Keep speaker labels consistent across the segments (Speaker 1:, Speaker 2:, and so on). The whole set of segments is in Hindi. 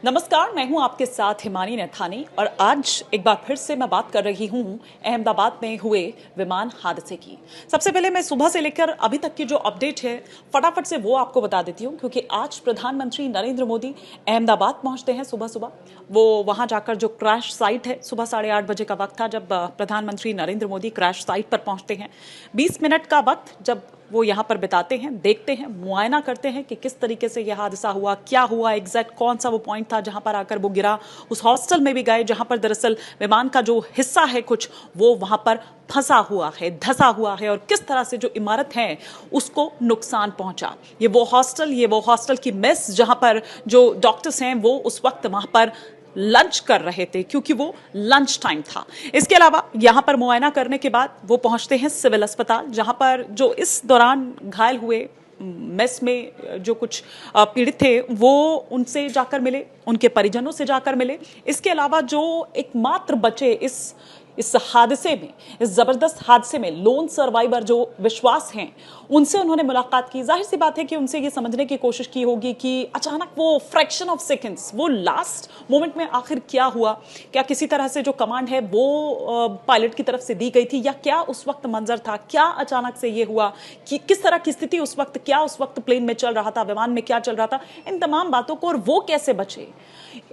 Speaker 1: नमस्कार, मैं हूं आपके साथ हिमानी नैथानी और आज एक बार फिर से मैं बात कर रही हूं अहमदाबाद में हुए विमान हादसे की। सबसे पहले मैं सुबह से लेकर अभी तक की जो अपडेट है फटाफट से वो आपको बता देती हूं, क्योंकि आज प्रधानमंत्री नरेंद्र मोदी अहमदाबाद पहुंचते हैं सुबह सुबह। वो वहां जाकर जो क्रैश साइट है, सुबह 8:30 बजे का वक्त था जब प्रधानमंत्री नरेंद्र मोदी क्रैश साइट पर पहुंचते हैं। 20 मिनट का वक्त जब वो यहाँ पर बिताते हैं, देखते हैं, मुआयना करते हैं कि किस तरीके से यह हादसा हुआ, क्या हुआ, एग्जैक्ट कौन सा वो पॉइंट था जहाँ पर आकर वो गिरा। उस हॉस्टल में भी गए जहाँ पर दरअसल विमान का जो हिस्सा है कुछ वो वहाँ पर फंसा हुआ है, धंसा हुआ है, और किस तरह से जो इमारत है उसको नुकसान पहुंचा। ये वो हॉस्टल की मेस जहाँ पर जो डॉक्टर्स हैं वो उस वक्त वहाँ पर लंच कर रहे थे, क्योंकि वो लंच टाइम था। इसके अलावा यहां पर मुआयना करने के बाद वो पहुंचते हैं सिविल अस्पताल, जहां पर जो इस दौरान घायल हुए मेस में जो कुछ पीड़ित थे वो उनसे जाकर मिले, उनके परिजनों से जाकर मिले। इसके अलावा जो एकमात्र बचे इस हादसे में, इस जबरदस्त हादसे में लोन सर्वाइवर जो विश्वास हैं, उनसे उन्होंने मुलाकात की। जाहिर सी बात है कि उनसे ये समझने की कोशिश की होगी कि अचानक वो फ्रैक्शन ऑफ सेकंड्स, वो लास्ट मोमेंट में आखिर क्या हुआ, क्या किसी तरह से जो कमांड है वो पायलट की तरफ से दी गई थी, या क्या उस वक्त मंजर था, क्या अचानक से ये हुआ, कि किस तरह की स्थिति उस वक्त, क्या उस वक्त प्लेन में चल रहा था, विमान में क्या चल रहा था, इन तमाम बातों को, और वो कैसे बचे,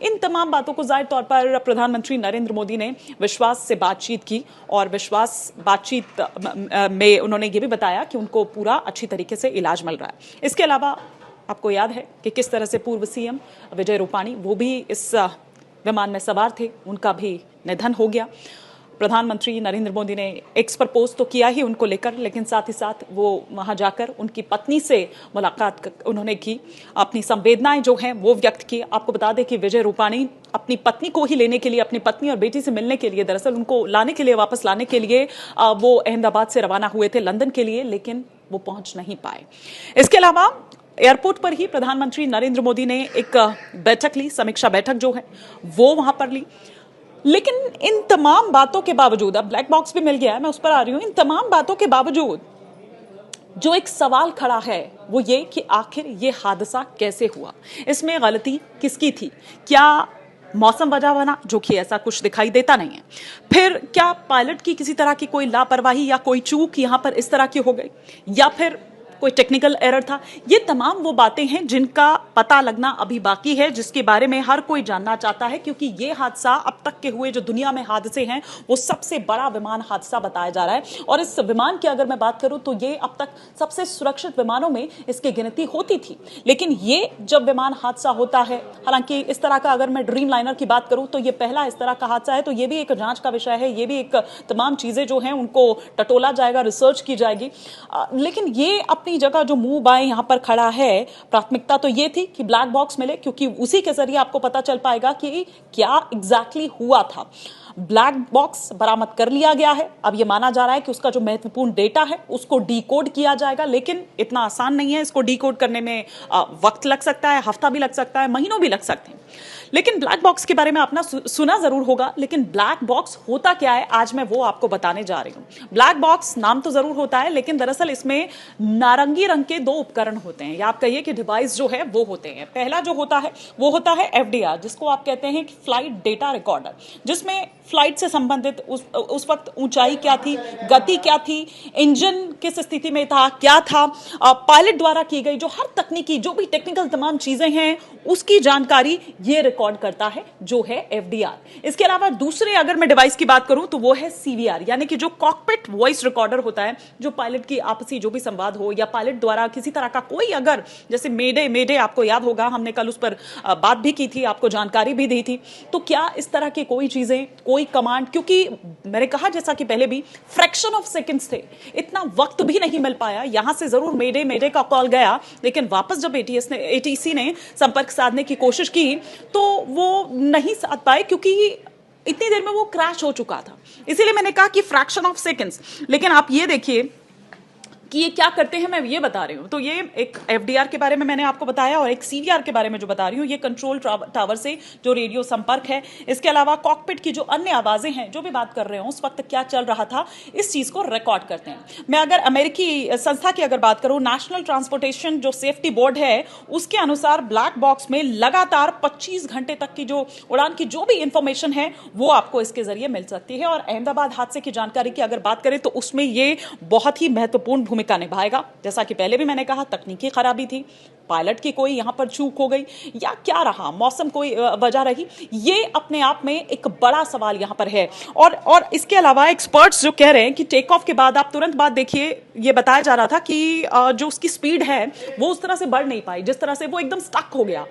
Speaker 1: इन तमाम बातों को जाहिर तौर पर प्रधानमंत्री नरेंद्र मोदी ने विश्वास से बातचीत की। और विश्वास बातचीत में उन्होंने ये भी बताया कि उनको पूरा अच्छी तरीके से इलाज मिल रहा है। इसके अलावा आपको याद है कि किस तरह से पूर्व सीएम विजय रूपाणी, वो भी इस विमान में सवार थे, उनका भी निधन हो गया। प्रधानमंत्री नरेंद्र मोदी ने एक्स पर पोस्ट तो किया ही उनको लेकर, लेकिन साथ ही साथ वो वहां जाकर उनकी पत्नी से मुलाकात उन्होंने की, अपनी संवेदनाएं जो हैं वो व्यक्त की। आपको बता दें कि विजय रूपाणी अपनी पत्नी को ही लेने के लिए, अपनी पत्नी और बेटी से मिलने के लिए, दरअसल उनको लाने के लिए, वापस लाने के लिए वो अहमदाबाद से रवाना हुए थे लंदन के लिए, लेकिन वो पहुंच नहीं पाए। इसके अलावा एयरपोर्ट पर ही प्रधानमंत्री नरेंद्र मोदी ने एक बैठक ली, समीक्षा बैठक जो है वो वहां पर ली। लेकिन इन तमाम बातों के बावजूद, अब ब्लैक बॉक्स भी मिल गया है, मैं उस पर आ रही हूं, इन तमाम बातों के बावजूद जो एक सवाल खड़ा है वो ये कि आखिर ये हादसा कैसे हुआ, इसमें गलती किसकी थी। क्या मौसम वजह बना, जो कि ऐसा कुछ दिखाई देता नहीं है। फिर क्या पायलट की किसी तरह की कोई लापरवाही या कोई चूक यहां पर इस तरह की हो गई, या फिर कोई टेक्निकल एरर था। ये तमाम वो बातें हैं जिनका पता लगना अभी बाकी है, जिसके बारे में हर कोई जानना चाहता है, क्योंकि ये हादसा अब तक के हुए जो दुनिया में हादसे हैं वो सबसे बड़ा विमान हादसा बताया जा रहा है। और इस विमान की अगर मैं बात करूं तो ये अब तक सबसे सुरक्षित विमानों में इसकी गिनती होती थी, लेकिन ये जब विमान हादसा होता है, हालांकि इस तरह का अगर मैं ड्रीम लाइनर की बात करूं तो ये पहला इस तरह का हादसा है, तो ये भी एक जांच का विषय है, ये भी एक तमाम चीजें जो हैं उनको टटोला जाएगा, रिसर्च की जाएगी। लेकिन ये अपनी जगह जो मुंह बाएं यहां पर खड़ा है, प्राथमिकता तो ये थी कि ब्लैक बॉक्स मिले, क्योंकि उसी के जरिए आपको पता चल पाएगा कि क्या एग्जैक्टली हुआ था। ब्लैक बॉक्स बरामद कर लिया गया है। अब ये माना जा रहा है कि उसका जो महत्वपूर्ण डेटा है उसको डीकोड किया जाएगा, लेकिन इतना आसान नहीं है। इसको डीकोड करने में वक्त लग सकता है, हफ्ता भी लग सकता है, महीनों भी लग सकते हैं। लेकिन ब्लैक बॉक्स के बारे में आपने सुना जरूर होगा, लेकिन ब्लैक बॉक्स होता क्या है आज मैं वो आपको बताने जा रही हूं। ब्लैक बॉक्स नाम तो जरूर होता है, लेकिन दरअसल इसमें नारंगी रंग के दो उपकरण होते हैं, या आप कहिए कि डिवाइस जो है वो होते हैं। पहला जो होता है वो होता है एफडीआर, जिसको आप कहते हैं फ्लाइट डेटा रिकॉर्डर, जिसमें फ्लाइट से संबंधित उस वक्त ऊंचाई क्या थी, गति क्या थी, इंजन किस स्थिति में था, क्या था, पायलट द्वारा की गई जो हर तकनीकी, जो भी टेक्निकल तमाम चीजें हैं उसकी जानकारी ये रिकॉर्ड करता है, जो है एफडीआर। इसके अलावा दूसरे अगर मैं डिवाइस की बात करूं तो वो है सीवीआर, यानी कि जो कॉकपिट वॉइस रिकॉर्डर होता है, जो पायलट की आपसी जो भी संवाद हो, या पायलट द्वारा किसी तरह का कोई, अगर जैसे मेडे आपको याद होगा, हमने कल उस पर बात भी की थी, आपको जानकारी भी दी थी। तो क्या इस तरह की कोई चीजें, कोई कमांड, क्योंकि मैंने कहा जैसा कि पहले भी फ्रैक्शन ऑफ सेकंड्स थे, इतना वक्त भी नहीं मिल पाया। यहां से जरूर मेडे का कॉल गया, लेकिन वापस जब एटीसी ने संपर्क साधने की कोशिश की तो वो नहीं साध पाए, क्योंकि इतनी देर में वो क्रैश हो चुका था। इसीलिए मैंने कहा कि फ्रैक्शन ऑफ सेकंड्स। लेकिन आप ये देखिए, कि ये क्या करते हैं मैं ये बता रही हूँ। तो ये एक एफडीआर के बारे में मैंने आपको बताया और एक सीवीआर के बारे में जो बता रही हूँ, ये कंट्रोल टावर से जो रेडियो संपर्क है। इसके अलावा कॉकपिट की जो अन्य आवाजें हैं, जो भी बात कर रहे हो उस वक्त क्या चल रहा था, इस चीज को रिकॉर्ड करते हैं। मैं अगर अमेरिकी संस्था की अगर बात करूं, नेशनल ट्रांसपोर्टेशन जो सेफ्टी बोर्ड है, उसके अनुसार ब्लैक बॉक्स में लगातार 25 घंटे तक की जो उड़ान की जो भी इंफॉर्मेशन है वो आपको इसके जरिए मिल सकती है। और अहमदाबाद हादसे की जानकारी की अगर बात करें तो उसमें ये बहुत ही महत्वपूर्ण भूमिका निभाएगा। जैसा कि पहले भी मैंने कहा, तकनीकी खराबी थी, पायलट की कोई यहां पर चूक हो गई या क्या रहा, मौसम कोई वजह रही, ये अपने आप में एक बड़ा सवाल यहां पर है। और इसके अलावा एक्सपर्ट्स जो कह रहे हैं कि टेक ऑफ के बाद आप तुरंत बाद देखिए, ये बताया जा रहा था कि जो उसकी स्पीड है वो उस तरह से बढ़ नहीं पाई जिस तरह से वो एकदम स्टक हो गया।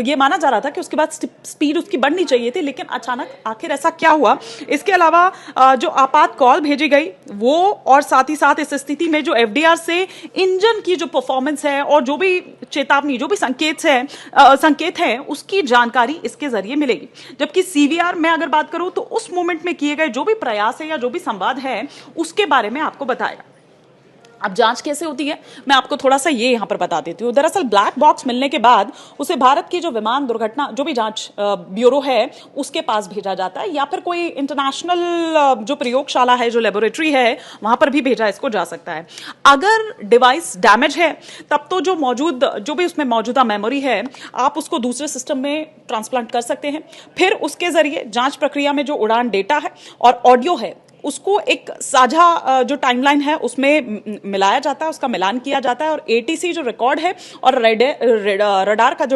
Speaker 1: ये माना जा रहा था कि उसके बाद स्पीड उसकी बढ़नी चाहिए थी, लेकिन अचानक आखिर ऐसा क्या हुआ। इसके अलावा जो आपात कॉल भेजी गई वो, और साथ ही साथ इस स्थिति में जो एफडीआर से इंजन की जो परफॉर्मेंस है और जो भी चेतावनी, जो भी संकेत है उसकी जानकारी इसके जरिए मिलेगी। जबकि सीवीआर में अगर बात करूं तो उस मोमेंट में किए गए जो भी प्रयास है या जो भी संवाद है उसके बारे में आपको बताएगा। अब जांच कैसे होती है मैं आपको थोड़ा सा ये यहां पर बता देती हूं। दरअसल ब्लैक बॉक्स मिलने के बाद उसे भारत की जो विमान दुर्घटना जो भी जांच ब्यूरो है उसके पास भेजा जाता है, या फिर कोई इंटरनेशनल जो प्रयोगशाला है, जो लेबोरेटरी है, वहां पर भी भेजा इसको जा सकता है। अगर डिवाइस डैमेज है तब तो जो भी उसमें मौजूदा मेमोरी है आप उसको दूसरे सिस्टम में ट्रांसप्लांट कर सकते हैं। फिर उसके जरिए जांच प्रक्रिया में जो उड़ान डेटा है और ऑडियो है उसको एक साझा जो टाइमलाइन है उसमें मिलाया जाता है, उसका मिलान किया जाता है, और एटीसी जो रिकॉर्ड है और रडार का जो